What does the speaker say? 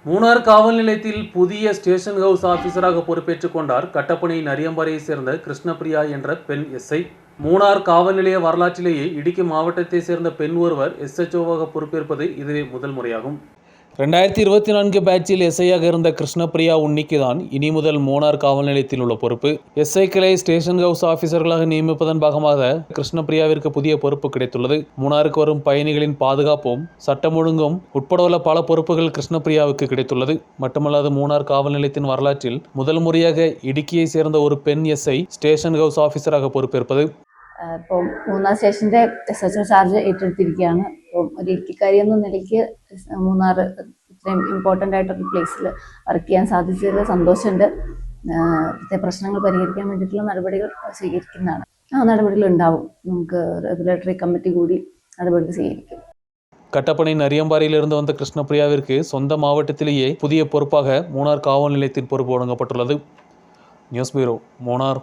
மூணார் காவல் நிலையத்தில் புதிய ஸ்டேஷன் ஹவுஸ் ஆபீசராக பொறுப்பேற்றுக் கொண்டார் கட்டப்பனை நரியம்பாறையை சேர்ந்த கிருஷ்ணபிரியா என்ற பெண் எஸ்ஐ. மூணார் காவல் நிலைய வரலாற்றிலேயே இடுக்கி மாவட்டத்தை சேர்ந்த பெண் ஒருவர் SHOவாக பொறுப்பேற்பது இதுவே முதல் முறையாகும். 2024 பேட்சில் எஸ்ஐயாக இருந்த கிருஷ்ணபிரியா உன்னிக்கு தான் இனி முதல் மூணார் காவல் நிலையத்தில் உள்ள பொறுப்பு. எஸ்ஐக்களை ஸ்டேஷன் ஹவுஸ் ஆபீசர்களாக நியமிப்பதன் பாகமாக கிருஷ்ணபிரியாவிற்கு புதிய பொறுப்பு கிடைத்துள்ளது. மூணாருக்கு வரும் பயணிகளின் பாதுகாப்பும் சட்டம் ஒழுங்கும் உட்பட உள்ள பல பொறுப்புகள் கிருஷ்ணபிரியாவுக்கு கிடைத்துள்ளது. மட்டுமல்லாது மூணார் காவல் நிலையத்தின் வரலாற்றில் முதல் முறையாக இடுக்கியை சேர்ந்த ஒரு பெண் எஸ்ஐ ஸ்டேஷன் ஹவுஸ் ஆபீசராக பொறுப்பேற்பது. ഇപ്പോൾ മൂന്നാർ സ്റ്റേഷൻ്റെ SHO ചാർജ് ഏറ്റെടുത്തിരിക്കുകയാണ്. അപ്പോൾ ഒരു ഇടുക്കിക്കാരി എന്ന നിലയ്ക്ക് മൂന്നാർ ഇത്രയും ഇമ്പോർട്ടൻ്റ് ആയിട്ടൊരു പ്ലേസിൽ വർക്ക് ചെയ്യാൻ സാധിച്ചതിൽ സന്തോഷമുണ്ട്. പ്രശ്നങ്ങൾ പരിഹരിക്കാൻ വേണ്ടിയിട്ടുള്ള നടപടികൾ സ്വീകരിക്കുന്നതാണ്. നടപടികൾ ഉണ്ടാവും. നമുക്ക് റെഗുലേറ്ററി കമ്മിറ്റി കൂടി നടപടികൾ സ്വീകരിക്കും. கட்டப்பனை நரியம்பாறையிலிருந்து வந்த கிருஷ்ணபிரியாவிற்கு சொந்த மாவட்டத்திலேயே புதிய பொறுப்பாக மூணார் காவல் நிலையத்தின் பொறுப்பு வழங்கப்பட்டுள்ளது. News bureau, Munnar.